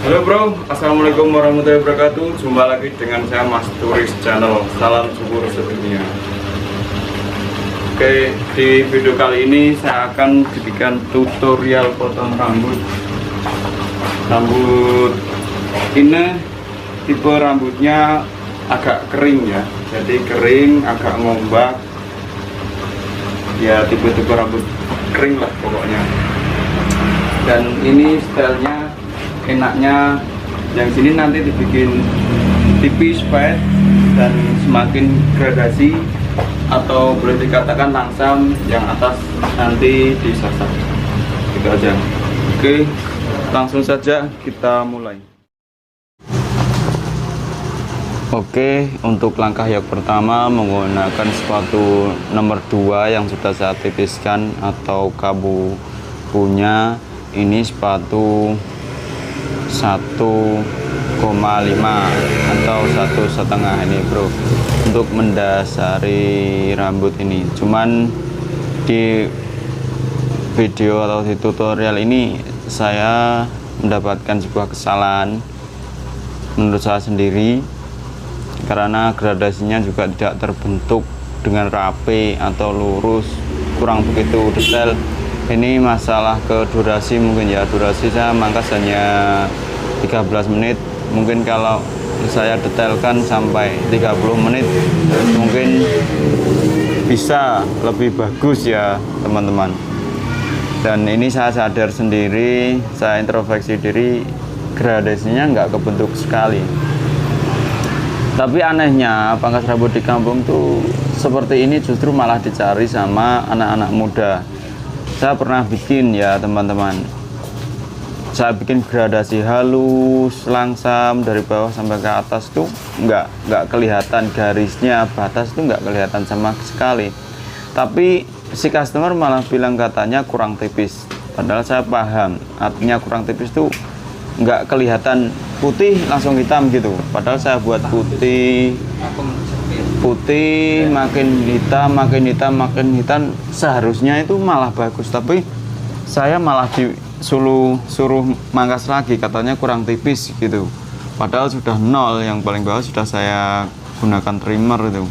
Halo bro, assalamualaikum warahmatullahi wabarakatuh. Jumpa lagi dengan saya Mas Turis Channel. Salam syukur sedunia. Oke, di video kali ini saya akan bikin tutorial potong rambut. Rambut ini tipe rambutnya agak kering ya, jadi kering, agak ngombak. Ya tipe-tipe rambut kering lah pokoknya. Dan ini stylenya enaknya yang sini nanti dibikin tipis pet dan semakin gradasi atau boleh dikatakan langsam, yang atas nanti disasar gitu aja. Oke, langsung saja kita mulai. Oke, untuk langkah yang pertama menggunakan sepatu nomor 2 yang sudah saya tipiskan atau kamu punya. Ini sepatu 1,5 atau 1,5 ini bro, untuk mendasari rambut ini. Cuman di video atau di tutorial ini saya mendapatkan sebuah kesalahan menurut saya sendiri, karena gradasinya juga tidak terbentuk dengan rapi atau lurus, kurang begitu detail. Ini masalah ke durasi mungkin ya, durasi saya mangkas hanya 13 menit. Mungkin kalau saya detailkan sampai 30 menit mungkin bisa lebih bagus ya teman-teman. Dan ini saya sadar sendiri, saya introspeksi diri, gradasinya nggak kebentuk sekali. Tapi anehnya pangkas rambut di kampung tuh seperti ini justru malah dicari sama anak-anak muda. Saya pernah bikin ya teman-teman, saya bikin gradasi halus, langsam dari bawah sampai ke atas tuh nggak kelihatan garisnya, batas tuh nggak kelihatan sama sekali. Tapi si customer malah bilang katanya kurang tipis, padahal saya paham artinya kurang tipis tuh nggak kelihatan putih langsung hitam gitu, padahal saya buat putih makin hitam, seharusnya itu malah bagus, tapi saya malah suruh mangkas lagi, katanya kurang tipis gitu, padahal sudah nol, yang paling bawah sudah saya gunakan trimmer itu.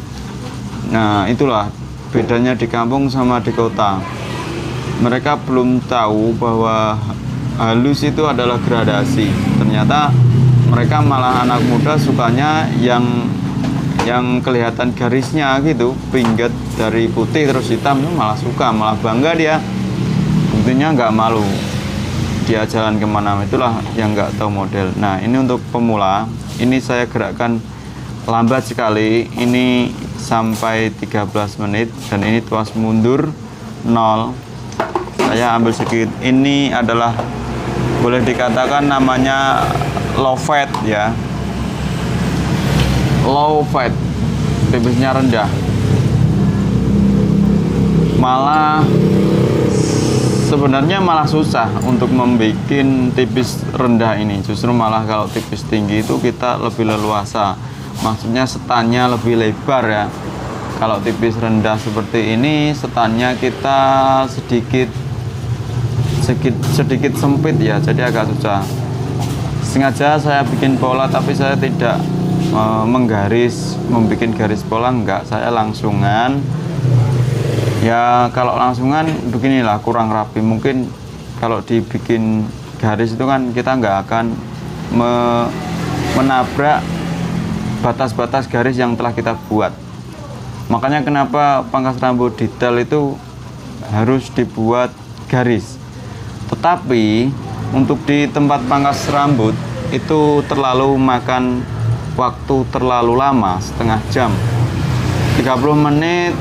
Nah itulah bedanya di kampung sama di kota. Mereka belum tahu bahwa halus itu adalah gradasi. Ternyata mereka malah anak muda sukanya yang kelihatan garisnya gitu, pinggit dari putih terus hitam, itu malah suka, malah bangga dia, buktinya nggak malu dia jalan kemana. Itulah yang nggak tahu model. Nah ini untuk pemula, ini saya gerakkan lambat sekali, ini sampai 13 menit, dan ini tuas mundur 0. Saya ambil sedikit, ini adalah boleh dikatakan namanya low fat ya, low fat, tipisnya rendah. Malah sebenarnya malah susah untuk membuat tipis rendah ini, justru malah kalau tipis tinggi itu kita lebih leluasa, maksudnya setannya lebih lebar ya. Kalau tipis rendah seperti ini, setannya kita sedikit sempit ya, jadi agak susah. Sengaja saya bikin pola, tapi saya tidak membuat garis pola, enggak, saya langsungan ya. Kalau langsungan beginilah kurang rapi, mungkin kalau dibikin garis itu kan kita nggak akan menabrak batas-batas garis yang telah kita buat. Makanya kenapa pangkas rambut detail itu harus dibuat garis. Tetapi untuk di tempat pangkas rambut itu terlalu makan waktu terlalu lama, setengah jam, 30 menit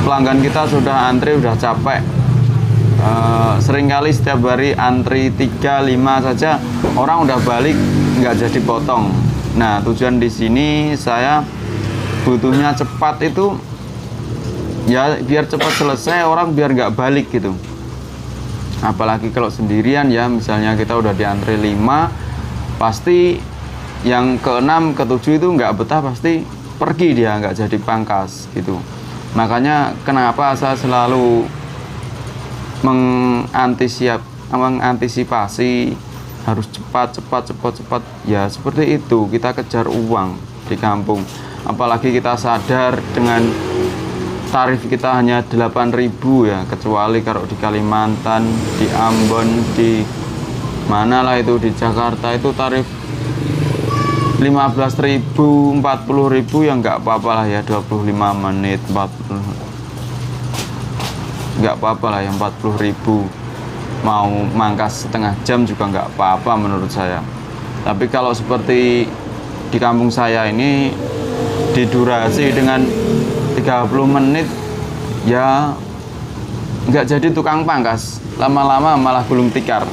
pelanggan kita sudah antri, udah capek. Seringkali setiap hari antri 3-5 saja, orang udah balik nggak jadi potong. Nah tujuan di sini saya butuhnya cepat itu ya, biar cepat selesai, orang biar nggak balik gitu. Apalagi kalau sendirian ya, misalnya kita udah diantri 5, pasti yang ke-6, ke-7 itu nggak betah, pasti pergi dia, nggak jadi pangkas gitu. Makanya kenapa saya selalu mengantisipasi harus cepat ya seperti itu. Kita kejar uang di kampung, apalagi kita sadar dengan tarif kita hanya 8.000 ya, kecuali kalau di Kalimantan, di Ambon, di mana lah itu, di Jakarta itu tarif 15.000, 40.000 ya nggak apa-apa lah ya, 25 menit 40 nggak apa-apa lah yang 40.000, mau mangkas setengah jam juga nggak apa-apa menurut saya. Tapi kalau seperti di kampung saya ini di durasi dengan 30 menit ya nggak jadi tukang pangkas, lama-lama malah gulung tikar.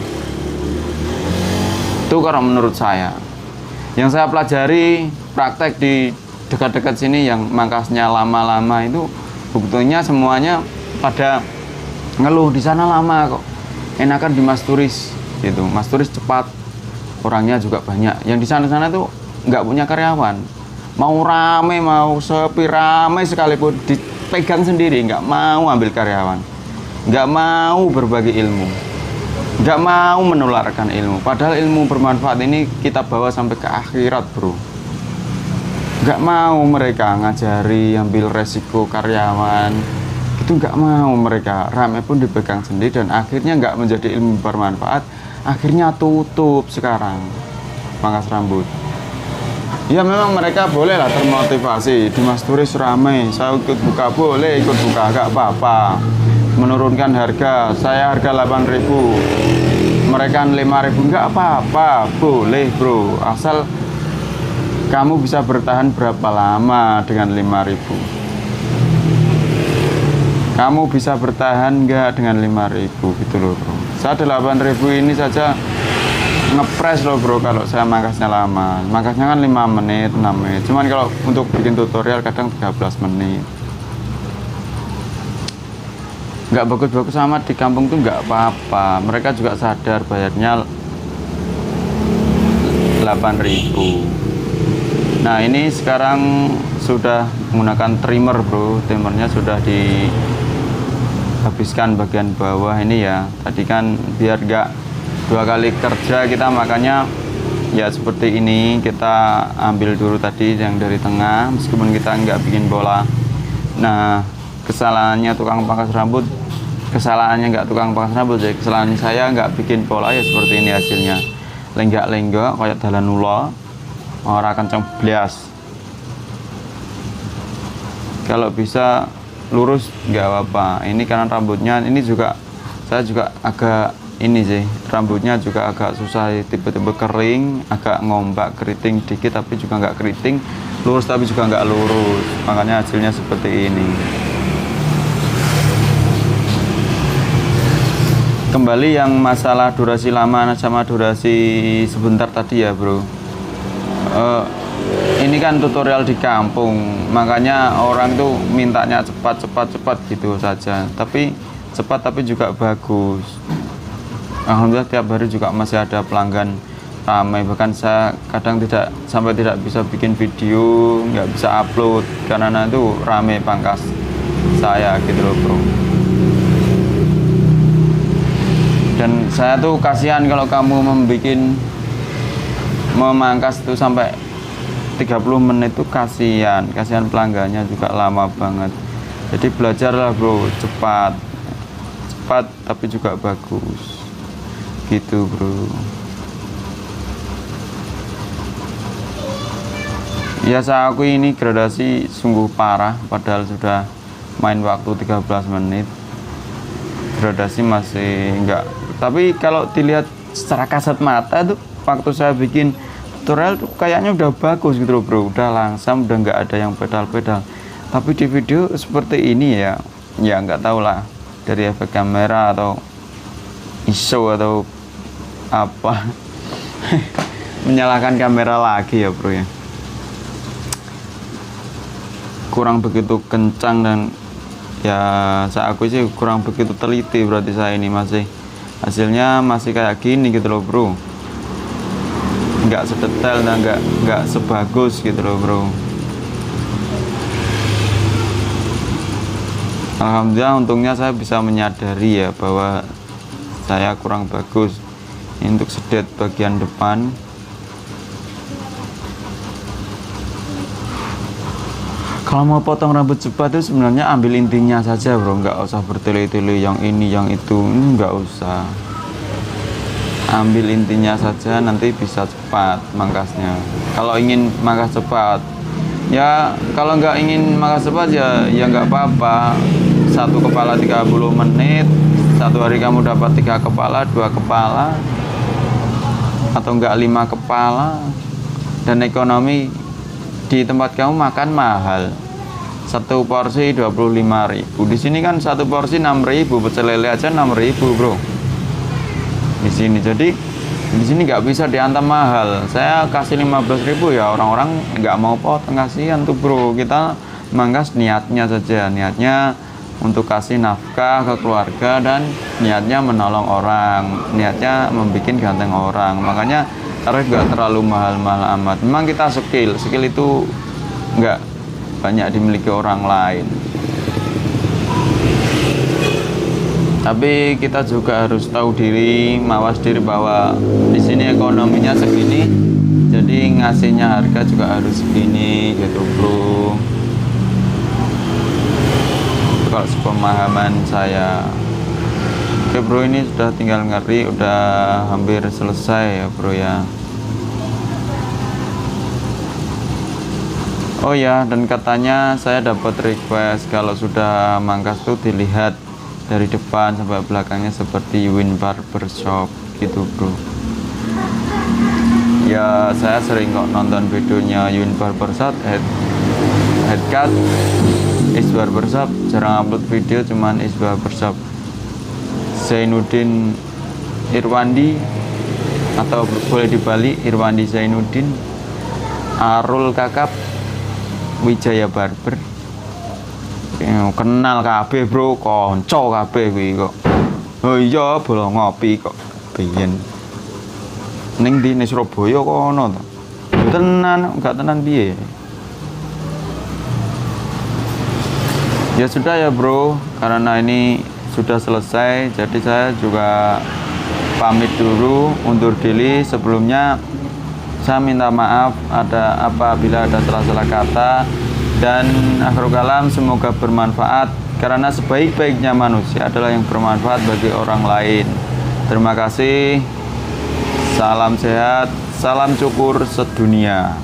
Itu kalau menurut saya. Yang saya pelajari praktek di dekat-dekat sini yang mangkasnya lama-lama itu buktinya semuanya pada ngeluh di sana lama kok, enakan di Mas Turis gitu. Mas Turis cepat, orangnya juga banyak. Yang di sana-sana tuh nggak punya karyawan, mau rame mau sepi rame sekalipun dipegang sendiri, nggak mau ambil karyawan, nggak mau berbagi ilmu, nggak mau menularkan ilmu. Padahal ilmu bermanfaat ini kita bawa sampai ke akhirat bro. Nggak mau mereka ngajari ambil resiko karyawan, itu nggak mau mereka. Rame pun dipegang sendiri dan akhirnya nggak menjadi ilmu bermanfaat. Akhirnya tutup sekarang pangkas rambut. Ya memang mereka bolehlah termotivasi, di Mas Turis ramai, saya ikut buka, boleh ikut buka, nggak apa-apa. Menurunkan harga, saya harga 8.000, mereka 5.000, nggak apa-apa, boleh bro, asal kamu bisa bertahan berapa lama dengan 5.000. Kamu bisa bertahan nggak dengan 5.000 gitu loh bro. Saya 8.000 ini saja ngepres loh bro, kalau saya mangkasnya lama. Mangkasnya kan 5 menit, 6 menit. Cuman kalau untuk bikin tutorial kadang 13 menit. Nggak bagus-bagus amat di kampung tuh nggak apa-apa. Mereka juga sadar bayarnya 8.000. Nah ini sekarang sudah menggunakan trimmer bro. Trimmernya sudah dihabiskan bagian bawah ini ya. Tadi kan biar nggak 2 kali kerja kita, makanya ya seperti ini. Kita ambil dulu tadi yang dari tengah, meskipun kita nggak bikin bola. Nah kesalahannya tukang pangkas rambut, kesalahannya nggak tukang pangkas rambut ya, kesalahan saya nggak bikin pola ya seperti ini hasilnya. Lenggak-lenggak kayak dalan ula, ora kenceng blas. Kalau bisa lurus nggak apa-apa. Ini karena rambutnya ini juga, saya juga agak ini sih, rambutnya juga agak susah, tiba-tiba kering, agak ngombak, keriting dikit tapi juga nggak keriting, lurus tapi juga nggak lurus, makanya hasilnya seperti ini. Kembali yang masalah durasi lama sama durasi sebentar tadi ya bro. Ini kan tutorial di kampung, makanya orang tuh mintanya cepat gitu saja. Tapi cepat tapi juga bagus. Alhamdulillah tiap hari juga masih ada pelanggan ramai. Bahkan saya kadang tidak bisa bikin video, nggak bisa upload karena itu ramai pangkas saya gitu loh bro. Dan saya tuh kasihan kalau kamu memangkas itu sampai 30 menit tuh kasihan pelanggannya juga lama banget. Jadi belajarlah bro, cepat tapi juga bagus gitu bro. Ya saya akui ini gradasi sungguh parah, padahal sudah main waktu 13 menit gradasi masih enggak. Tapi kalau dilihat secara kasat mata tuh waktu saya bikin tutorial tuh kayaknya udah bagus gitu loh bro, udah langsam, udah nggak ada yang pedal-pedal. Tapi di video seperti ini ya nggak tahu lah, dari efek kamera atau ISO atau apa menyalahkan kamera lagi ya bro ya, kurang begitu kencang dan ya saya akui sih kurang begitu teliti. Berarti saya ini masih hasilnya masih kayak gini gitu loh bro, nggak sedetail dan nggak sebagus gitu loh bro. Alhamdulillah untungnya saya bisa menyadari ya bahwa saya kurang bagus. Ini untuk sedet bagian depan. Kalau mau potong rambut cepat itu sebenarnya ambil intinya saja bro, nggak usah bertele-tele yang ini yang itu, ini nggak usah. Ambil intinya saja, nanti bisa cepat mangkasnya. Kalau ingin mangkas cepat, ya kalau nggak ingin mangkas cepat ya nggak apa-apa. Satu kepala 30 menit, satu hari kamu dapat 3 kepala, 2 kepala, atau enggak 5 kepala. Dan ekonomi, di tempat kamu makan mahal, satu porsi 25.000. Di sini kan satu porsi 6.000, pecel lele aja 6.000 bro. Di sini jadi di sini nggak bisa diantam mahal. Saya kasih 15.000 ya orang-orang nggak mau potong, kasihan tuh bro. Kita mangkas niatnya saja, niatnya untuk kasih nafkah ke keluarga dan niatnya menolong orang, niatnya membuat ganteng orang. Makanya tarif nggak terlalu mahal-mahal amat. Memang kita skill itu nggak banyak dimiliki orang lain. Tapi kita juga harus tahu diri, mawas diri bahwa di sini ekonominya segini, jadi ngasihnya harga juga harus segini gitu bro. Itu kalau sepemahaman saya. Oke bro, ini sudah tinggal ngeri, udah hampir selesai ya bro ya. Oh ya, dan katanya saya dapat request kalau sudah mangkas tuh dilihat dari depan sampai belakangnya seperti Win Barbershop gitu bro. Ya saya sering kok nonton videonya Win Barbershop, Headcut, Is Barbershop, jarang upload video, cuman Is Barbershop. Zainuddin Irwandi, atau boleh dibalik Irwandi Zainuddin, Arul Kakap, Wijaya Barber. Kenal kabeh bro, konco kabeh kuwi kok. Oh iya, bola ngopi kok biyen. Ning di Surabaya kono to. Tenan, enggak tenan piye. Ya sudah ya bro, karena ini sudah selesai, jadi saya juga pamit dulu, undur diri. Sebelumnya saya minta maaf apabila ada salah-salah kata, dan akhirul kalam semoga bermanfaat, karena sebaik-baiknya manusia adalah yang bermanfaat bagi orang lain. Terima kasih, salam sehat, salam syukur sedunia.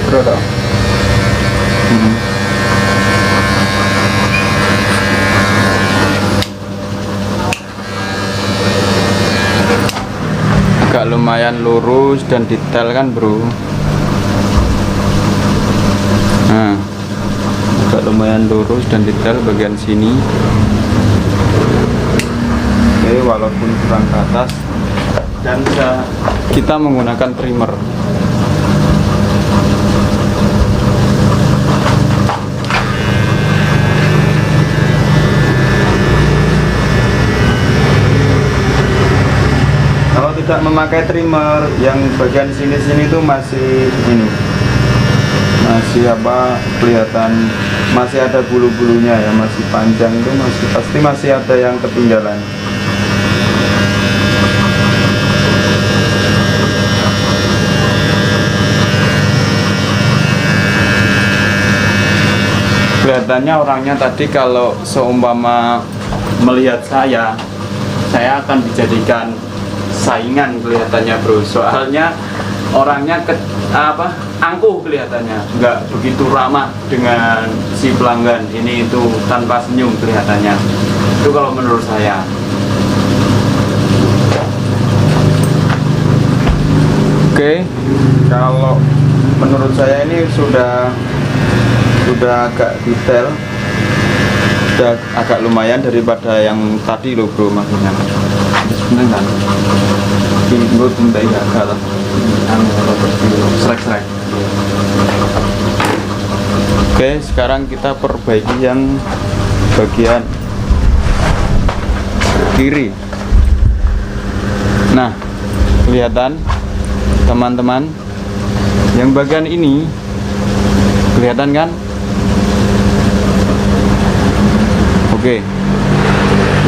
bro dong. Agak lumayan lurus dan detail kan bro. Nah, agak lumayan lurus dan detail bagian sini. Oke, walaupun kurang ke atas, dan kita menggunakan primer. Kalau tidak memakai trimmer, yang bagian sini-sini tuh masih ini, masih apa, kelihatan masih ada bulu-bulunya ya, masih panjang tuh, masih pasti masih ada yang ketinggalan. Kelihatannya orangnya tadi kalau seumpama melihat saya akan dijadikan saingan kelihatannya bro, soalnya orangnya angkuh kelihatannya, nggak begitu ramah dengan si pelanggan, ini itu tanpa senyum kelihatannya, itu kalau menurut saya. Oke, kalau menurut saya ini sudah agak detail, sudah agak lumayan daripada yang tadi loh bro, maksudnya sebenarnya kan ini gue minta agak lah srek. Oke, sekarang kita perbaiki yang bagian kiri. Nah, kelihatan teman-teman, yang bagian ini kelihatan kan? Oke,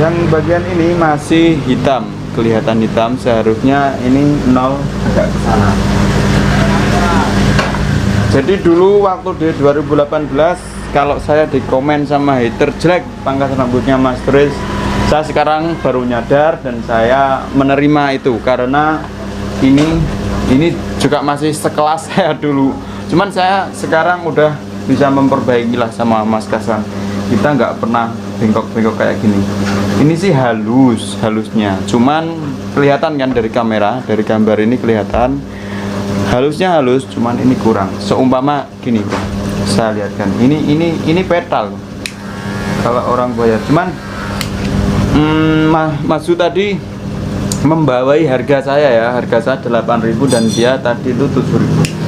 yang bagian ini masih hitam, kelihatan hitam, seharusnya ini 0 agak ke sana. Jadi dulu waktu di 2018, kalau saya di komen sama hater jelek pangkas rambutnya Mas Tris, saya sekarang baru nyadar dan saya menerima itu, karena ini juga masih sekelas saya dulu. Cuman saya sekarang udah bisa memperbaiki lah sama Mas Kasan. Kita nggak pernah bengkok-bengkok kayak gini. Ini sih halusnya. Cuman kelihatan kan dari kamera, dari gambar ini kelihatan halusnya halus. Cuman ini kurang. Seumpama gini bro, saya lihatkan. Ini petal. Kalau orang bayar. Cuman Mas Su tadi membawai harga saya ya. Harga saya 8.000 dan dia tadi itu 7.000.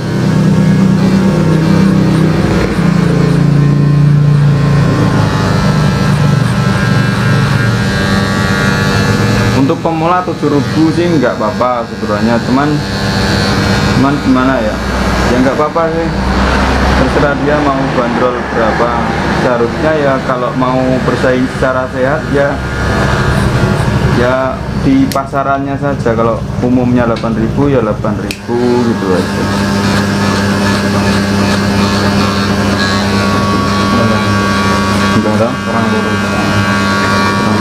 Untuk pemula 7.000 sih nggak apa-apa sebenarnya, cuman gimana ya nggak apa-apa sih, terserah dia mau bandrol berapa. Seharusnya ya kalau mau bersaing secara sehat ya di pasarannya saja. Kalau umumnya 8.000 ya 8.000 gitu aja. Enggak ada kurang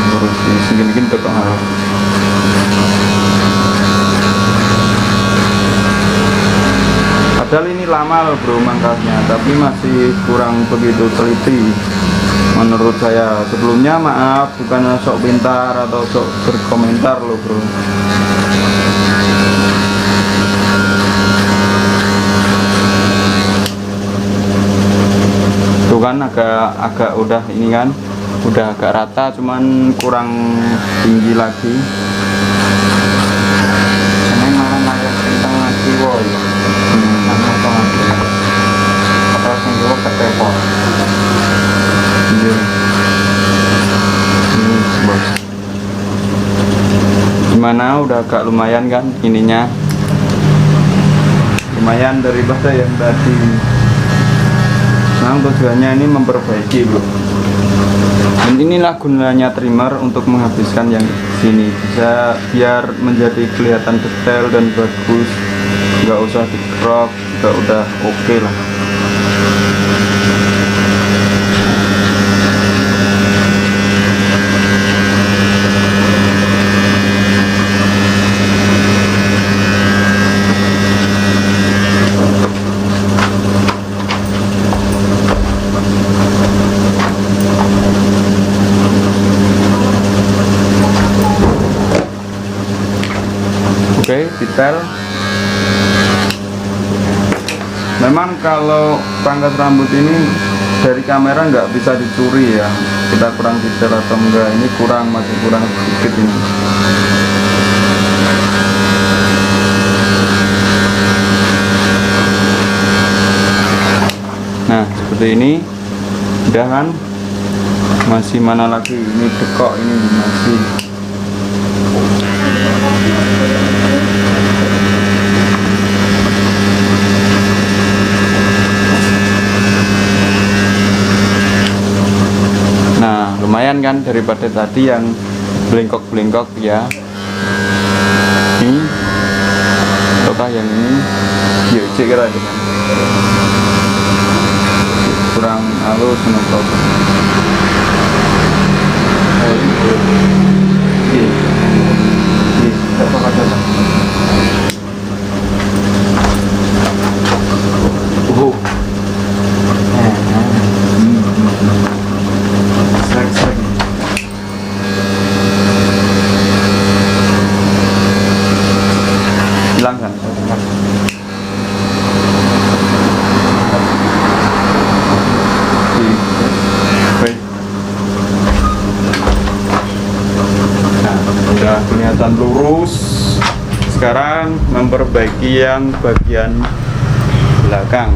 lurus ini segini tukang harus. Padahal ini lama loh bro mangkasnya, tapi masih kurang begitu teliti menurut saya. Sebelumnya maaf, bukan sok pintar atau sok berkomentar loh bro. Tuh kan agak udah ini kan, udah agak rata, cuman kurang tinggi lagi. Seneng malah mayat tentang lagi woi. Atau sing kiwa ketepon. Iya. Bos. Gimana, udah agak lumayan kan ininya? Lumayan daripada yang tadi. Nah, tujuannya ini memperbaiki bro. Dan inilah gunanya trimmer, untuk menghabiskan yang sini, bisa biar menjadi kelihatan detail dan bagus, nggak usah di crop, udah oke lah. Oke, detail. Memang kalau pangkas rambut ini dari kamera nggak bisa dicuri ya, kita kurang detail atau enggak, ini kurang, masih kurang sedikit ini. Nah seperti ini udah kan, masih mana lagi, ini dekok, ini masih. Nah lumayan kan daripada tadi yang belengkok-belengkok ya. Ini ataukah yang ini, ya cek kira kan kurang halus, no problem. Hilang kan? Nah, udah kelihatan lurus. Sekarang memperbaiki yang bagian belakang.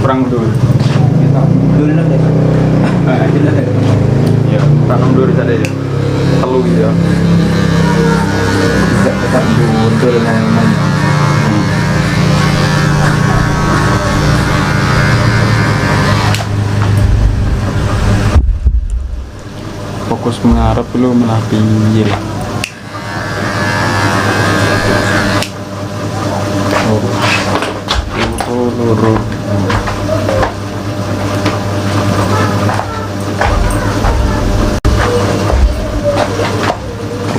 Kurang dulu. Ya, kurang mundur saja ya. Perlu gitu ya. Tidak tetap mundur memang. Fokus mengarep dulu, malah pinggir. Lurus.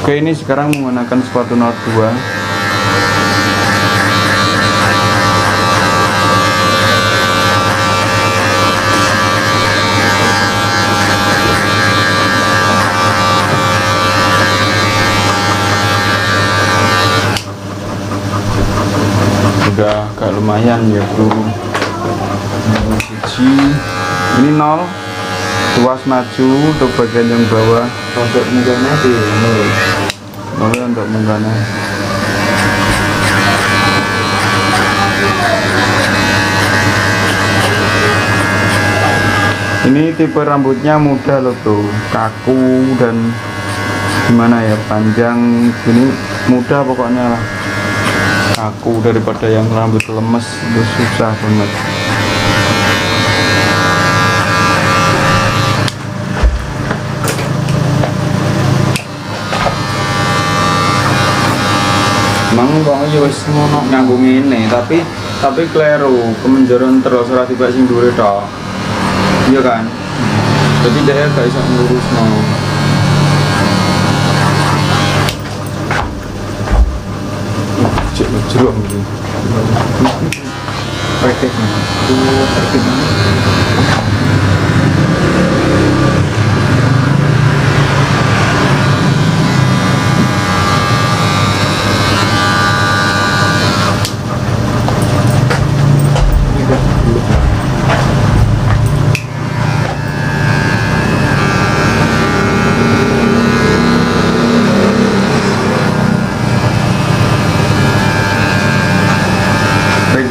Oke, ini sekarang menggunakan sepatu Note 2. Udah agak lumayan ya bro. Ini 0, tuas maju untuk bagian yang bawah. Untuk munggahnya di Untuk menggana. Ini tipe rambutnya mudah loh bro, kaku dan gimana ya, panjang gini mudah pokoknya lah. Kaku daripada yang rambut lemes itu susah banget. Emang kok ya wis ngono nganggo ngene, tapi kleru, kemenjeron terus ora tiba sing dhuwure tok. Iya kan? Jadi dia gak bisa ngurusno. Jeruk gitu. prakteknya. Prakteknya.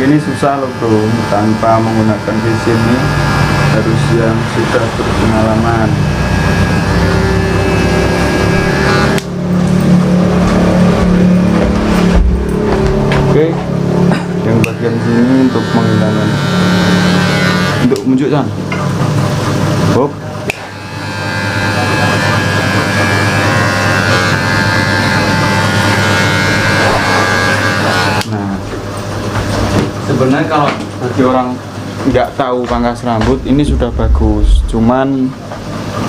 Ini susah loh bro, tanpa menggunakan PC ini harus yang sudah berpengalaman. Oke, yang bagian sini untuk menghilangkan, untuk menunjukkan hop. Sebenarnya kalau bagi orang nggak tahu pangkas rambut ini sudah bagus, cuman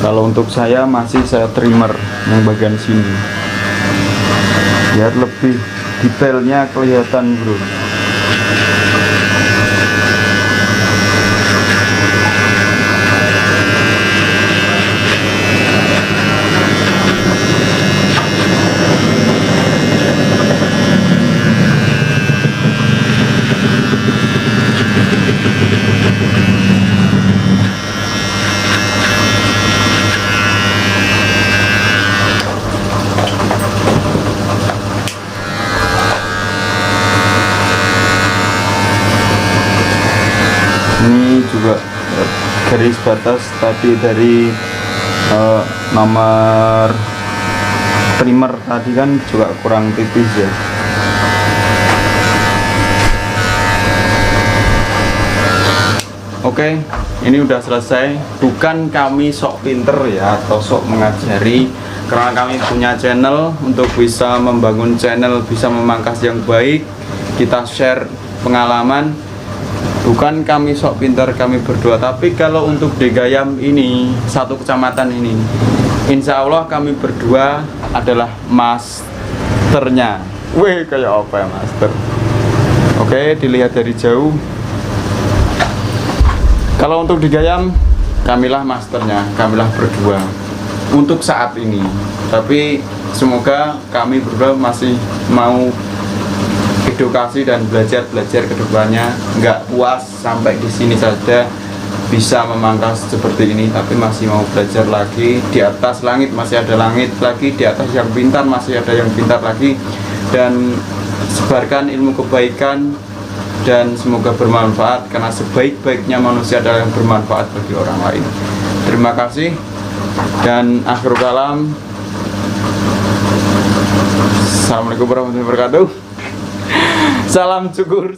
kalau untuk saya masih saya trimmer yang bagian sini biar lebih detailnya kelihatan bro. garis batas tadi dari nomor trimmer tadi kan juga kurang tipis ya. Oke, ini udah selesai. Bukan kami sok pinter ya atau sok mengajari, karena kami punya channel untuk bisa membangun channel, bisa memangkas yang baik, kita share pengalaman. Bukan kami sok pinter, kami berdua. Tapi kalau untuk Degayam ini, satu kecamatan ini, insya Allah kami berdua adalah masternya. Wih, kayak apa ya master? Oke, dilihat dari jauh. Kalau untuk Degayam, kamilah masternya, kamilah berdua untuk saat ini. Tapi semoga kami berdua masih mau edukasi dan belajar ke depannya. Nggak puas sampai di sini saja bisa memangkas seperti ini, tapi masih mau belajar lagi. Di atas langit masih ada langit lagi, di atas yang pintar masih ada yang pintar lagi. Dan sebarkan ilmu kebaikan dan semoga bermanfaat, karena sebaik-baiknya manusia adalah yang bermanfaat bagi orang lain. Terima kasih dan akhirul kalam. Assalamualaikum warahmatullahi wabarakatuh. Salam cukur.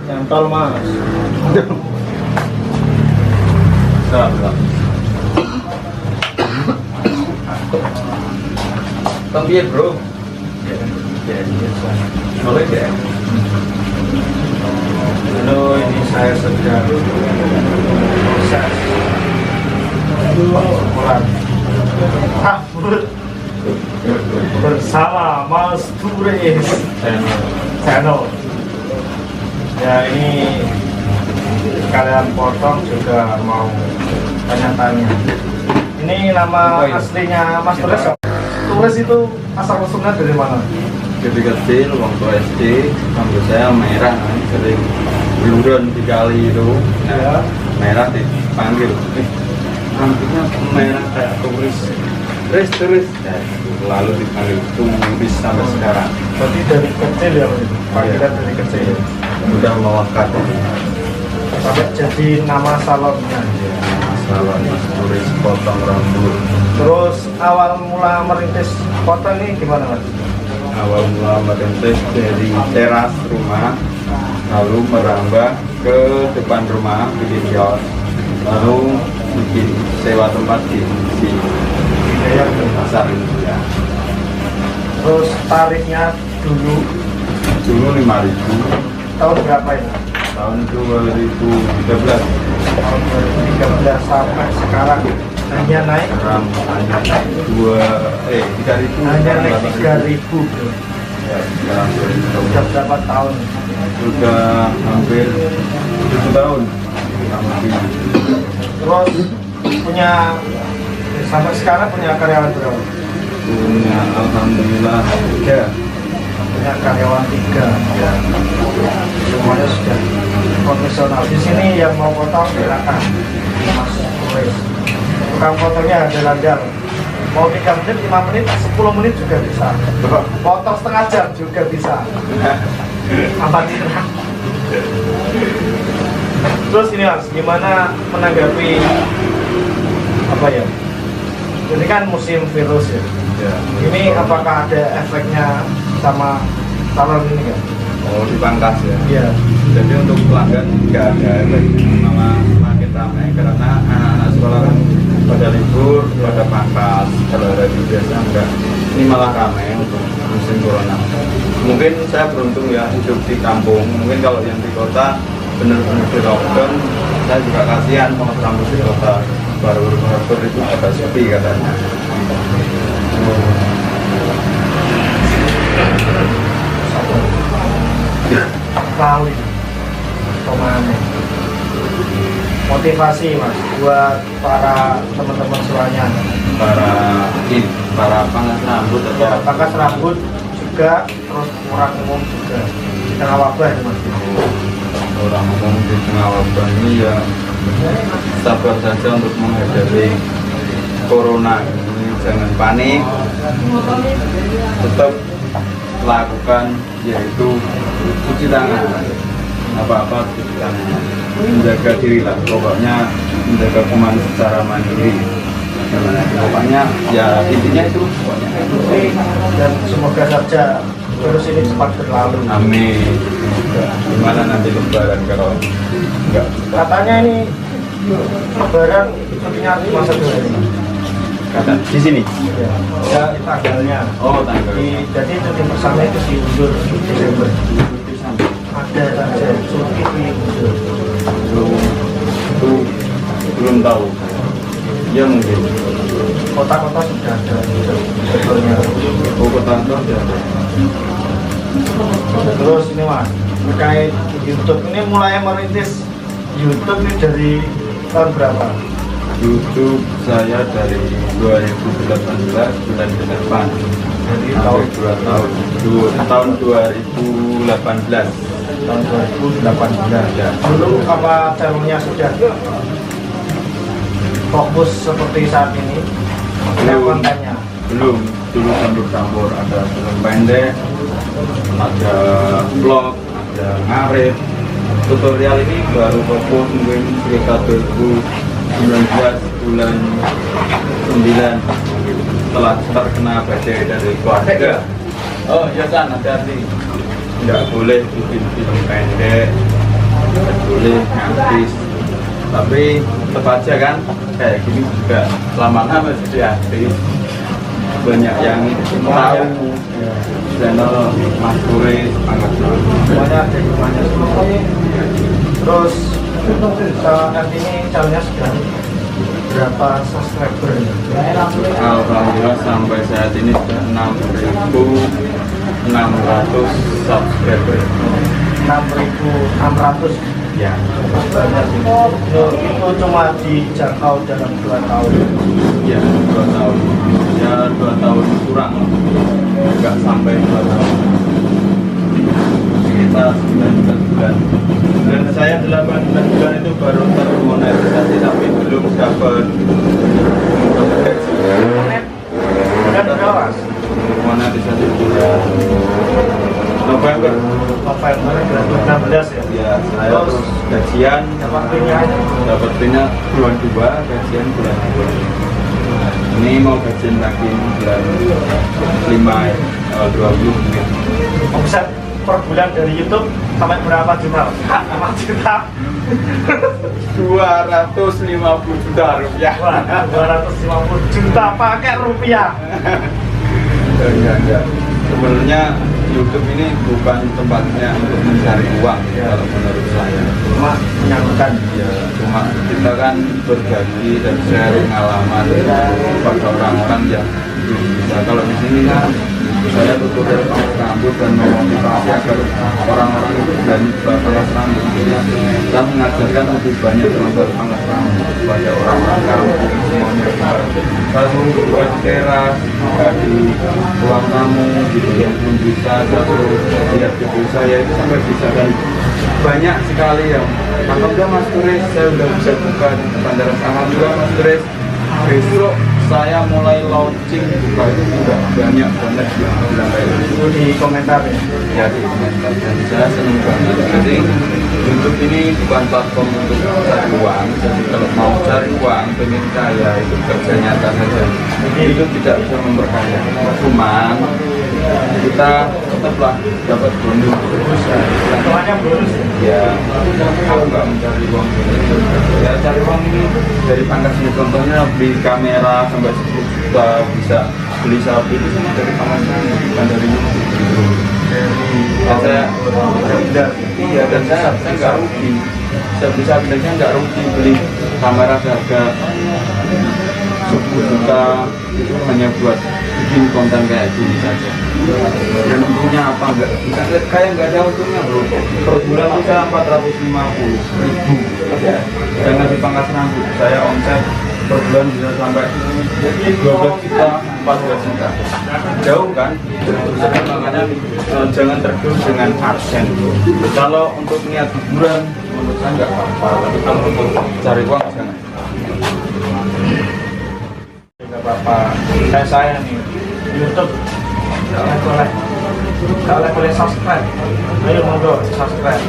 Nyantol mas. Tapi ya bro, boleh ya. Halo, ini saya sedang proses bersama Mas Turis channel. Ya ini kalian potong juga mau tanya-tanya. Ini nama aslinya Mas Turis. Turis itu asal usulnya dari mana? Dari kecil waktu SD rambut saya merah, sering bluron 3 kali itu. Nah, merah dipanggil, rambutnya merah kayak turis. Ya, lalu dipanggil turis sampai sekarang. Berarti dari kecil ya, panggilan dari kecil. Udah melekat Sampai jadi nama salonnya. salon Mas Turis potong rambut. Terus awal mula merintis potong ini gimana mas? Awal mula merintis dari teras rumah, lalu merambah ke depan rumah bikin kios, lalu bikin sewa tempat di Ya, pasar ini ya. terus tarifnya dulu Dulu 5.000, tahun berapa ini? tahun 2013. Tahun 2013 sampai sekarang hanya naik? Sekarang hanya naik 3.000. Hanya naik 3.000. Ya, sekarang 2.000. Sudah berapa tahun? Sudah hampir 7 tahun. Kurang lebih. Terus punya sampai sekarang punya karyawan berapa? Punya alhamdulillah 3. Punya karyawan 3 ya. Semuanya sudah profesional. Di sini yang mau potong silakan Mas Turis. Tukang potongnya handal-handal. Mau 3 menit, 5 menit, 10 menit juga bisa. Potong setengah jam juga bisa. Amatir. Terus ini mas, gimana menanggapi apa ya? Ini kan musim virus ya. Ya. Ini apakah ada efeknya sama salon ini kan? Oh, dipangkas ya. Iya. Jadi untuk pelanggan nggak ada efek, malah semakin ramai karena anak-anak sekolah kan pada libur, pada pangkas. Kalau hari biasa enggak. Ini malah ramai untuk musim corona. Mungkin saya beruntung ya hidup di kampung. Mungkin kalau yang di kota benar-benar di lockdown, saya juga kasihan sama rambut di kota. Baru itu agak sepi katanya. Kali Tomane motivasi mas buat para teman-teman semuanya, para pangkas rambut atau ya pangkas rambut juga, terus orang umum juga di tengah wabah ya mas. orang umum di tengah wabah ini ya sabar saja untuk menghadapi corona ini, jangan panik, tetap lakukan yaitu cuci tangan, apa-apa cuci tangan, menjaga diri lah, pokoknya menjaga kuman secara mandiri. Pokoknya ya intinya itu pokoknya. Dan semoga saja virus ini cepat berlalu. Amin. Gimana nanti lebaran kalau enggak? Katanya ini lebaran cutinya cuma 1 hari. Kata di sini. Ya tanggalnya. Oh, tanggal. Jadi cuti bersama itu diundur Desember. Ada saja cuti diundur. Belum tahu. Ya mungkin. Kota-kota sudah ada jadwalnya. Oh, kota-kota sudah ada. Terus ini mas, terkait YouTube ini mulai merintis YouTube ini dari tahun berapa? YouTube saya dari 2018 bulan 8. Jadi Sampai 2 tahun. Tahun 2018. tahun 2018 Ya. dulu apa channelnya sudah fokus seperti saat ini? Ada kontennya? Belum, dulu campur-campur, ada film pendek, ada vlog, ada ngarit. Tutorial ini baru fokus mungkin sekitar 2019 bulan 9 setelah terkena badai dari keluarga. Oh iya kan, hati-hati, nggak boleh bikin film pendek, nggak boleh ngantis, tapi tetap aja kan kayak gini juga lama-lama masih artis, banyak yang tahu channel Mas Turis, Pangkas Rambut. Semuanya ada di rumahnya semua. Terus saat ini channelnya sudah berapa subscriber? Alhamdulillah sampai saat ini sudah 6.600 subscriber. 6.600 Ya, banyak sih. Itu cuma dijangkau dalam 2 tahun. ya 2 tahun. Ya 2 tahun kurang, nggak sampai 2 tahun. Sekitar 19 bulan. Dan saya 18 bulan itu baru termonetisasi tapi belum dapat gaji. Bulan berapa mas? Monetisasi bulan November. November 2016 ya? Ya, saya terus gajian dapat pinnya bulan 2, gajian bulan 2. Ini mau gajian lagi bulan 5 tanggal 20 mungkin. Omset per bulan dari YouTube sampai berapa juta? 4 juta. 250 juta rupiah. Wah, 250 juta pakai rupiah. Enggak. Sebenarnya YouTube ini bukan tempatnya untuk mencari uang kalau menurut saya. Cuma menyambungkan. Ya, cuma kita kan berbagi dan sharing pengalaman pada orang-orang yang bisa. Kalau di sini kan saya tutorial pangkas rambut dan memotivasi agar orang-orang itu berani pangkas rambut. Kita mengajarkan lebih banyak tentang pangkas rambut kepada orang-orang kampung semuanya. Lalu buat teras, di ruang tamu gitu yang belum bisa, terus lihat video saya itu sampai bisa dan banyak sekali yang alhamdulillah Mas Turis saya udah bisa buka di Bandara. Alhamdulillah Mas Turis besok saya mulai launching buka itu juga banyak banget yang bilang kayak Itu di komentar ya. ya di komentar dan saya senang banget. Jadi YouTube ini bukan platform untuk cari uang. Jadi kalau mau cari uang, pengen kaya itu kerja nyata saja. Itu tidak bisa memperkaya. Cuman kita tetaplah dapat bonus. Semuanya bonus ya. Ya, kalau nggak mencari uang ya cari uang ini dari pangkas ini, contohnya beli kamera sampai 10 juta, bisa beli sapi itu semua dari pangkas ini, bukan dari YouTube gitu. Dan saya iya, dan saya nggak rugi. Saya bisa bilangnya nggak rugi beli kamera seharga 10 juta itu hanya buat bikin konten kayak gini saja. Dan untungnya apa enggak? Kayak nggak ada untungnya bro. Per bulan bisa 450.000 ya. Dengan di pangkas rambut saya omset per bulan bisa sampai 12 juta, 14 juta. Jauh kan? Jadi makanya jangan tergiur dengan absen. Kalau untuk niat hiburan menurut saya nggak apa-apa. Tapi kalau untuk cari uang jangan. Nggak apa-apa. Saya nih YouTube nggak boleh subscribe. Ayo monggo subscribe.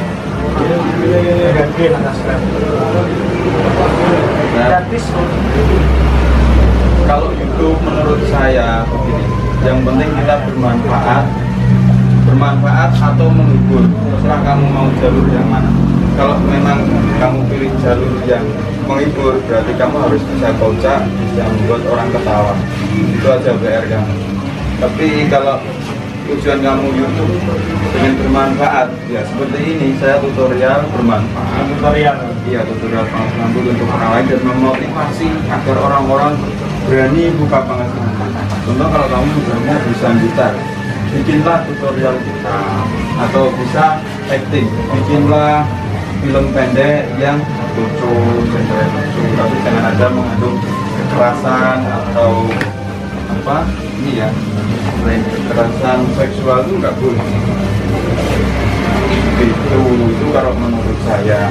Ganti subscribe. Gratis. Kalau YouTube menurut saya begini, yang penting kita bermanfaat atau menghibur. Terserah kamu mau jalur yang mana. Kalau memang kamu pilih jalur yang menghibur, berarti kamu harus bisa kocak, bisa membuat orang ketawa. Itu aja PR kamu. Tapi kalau tujuan kamu YouTube ingin bermanfaat, ya seperti ini, saya tutorial bermanfaat. Iya, tutorial pangkas rambut untuk orang lain dan memotivasi agar orang-orang berani buka pangkas rambut. Contoh kalau kamu misalnya bisa gitar, bikinlah tutorial kita, atau bisa acting, bikinlah film pendek yang lucu, tapi jangan ada mengandung kekerasan atau apa ini ya, kekerasan seksual itu nggak boleh. Itu kalau menurut saya.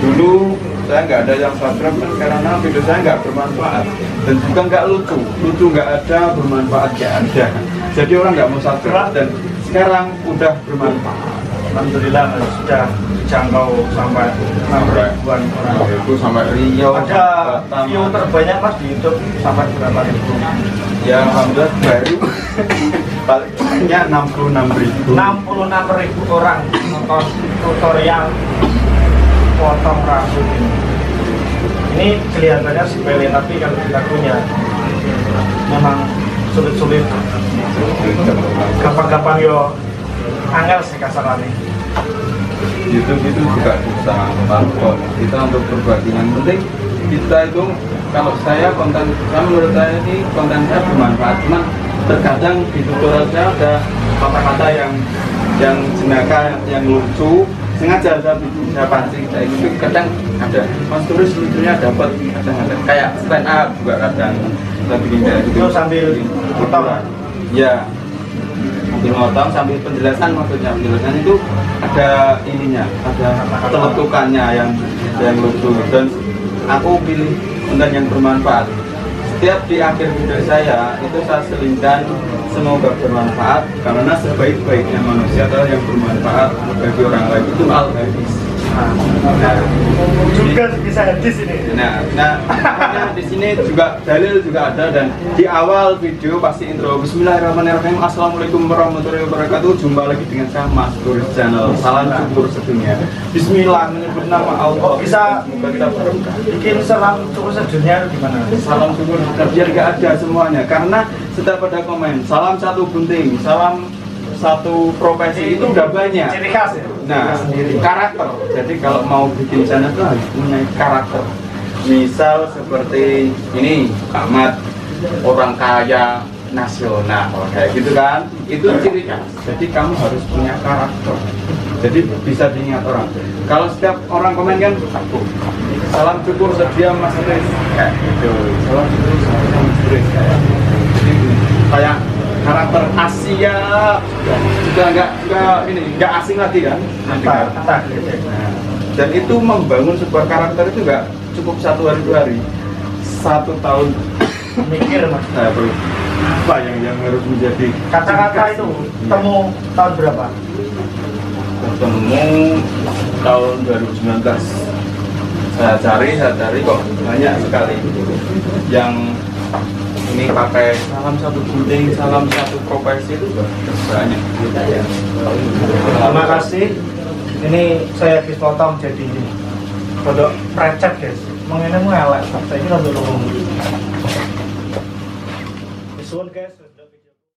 Dulu saya nggak ada yang subscribe kan karena video saya nggak bermanfaat dan juga nggak lucu nggak ada, bermanfaat nggak ada. Jadi orang nggak mau subscribe dan sekarang udah bermanfaat. Alhamdulillah sudah dijangkau sampai 6.000-an orang. Itu sampai Riau. Ada view terbanyak mas di YouTube sampai berapa ribu? Ya alhamdulillah baru paling banyak 66.000. 66.000 orang nonton tutorial potong rambut ini. Ini kelihatannya sepele tapi kalau dilakunya memang sulit-sulit. Gampang-gampang yo angel sih kasarannya. YouTube itu juga bisa platform kita untuk berbagi. Yang penting kita itu, kalau saya menurut saya ini konten saya bermanfaat. Cuman terkadang di tutorial saya ada kata-kata yang jenaka, yang lucu, sengaja saya pancing kayak gitu. Kadang ada mas tulis lucunya dapat, kadang ada kayak stand up juga kadang kita bikin kayak gitu. Itu sambil potong ya, sambil motong, sambil penjelasan. Maksudnya penjelasan itu ada ininya, ada teletukannya yang lucu. Dan aku pilih konten yang bermanfaat. Setiap di akhir video saya itu saya selingkan semoga bermanfaat, karena sebaik-baiknya manusia adalah yang bermanfaat bagi orang lain. Itu al-hadis. Nah, juga bisa hadis ini. Nah, di sini juga dalil juga ada, dan di awal video pasti intro. Bismillahirrahmanirrahim. Assalamualaikum warahmatullahi wabarakatuh. Jumpa lagi dengan saya Mas Turis Channel. Salam syukur sedunia. Bismillah, menyebut nama Allah. Bisa semoga kita berkah. bikin salam syukur sedunia gimana? Salam syukur biar gak ada semuanya, karena setiap ada komen salam satu gunting, salam satu profesi, itu udah banyak. Ciri khas ya? Nah, karakter. Jadi kalau mau bikin channel itu harus punya karakter. Misal seperti ini, Ahmad, orang kaya nasional, kayak gitu kan? Itu ciri khas. Jadi kamu harus punya karakter. Jadi bisa diingat orang. Kalau setiap orang komen kan, salam syukur sedia Mas Turis, kayak gitu. Salam syukur sedia Mas Turis, kayak gitu. Jadi kayak karakter Asia juga nggak asing lagi kan. Nah, dan itu membangun sebuah karakter itu nggak cukup 1 hari 2 hari, 1 tahun mikir mas. Nah, bro, apa yang harus menjadi Kata-kata itu temu tahun berapa? Ketemu tahun 2019. Saya cari kok banyak sekali yang ini pakai salam satu gunting, salam satu profesi, itu banyak. Terima kasih. Ini saya dipotong jadi ini kodok precet guys. Mengenai elek. Saya ini untuk ngomong. Suwun guys.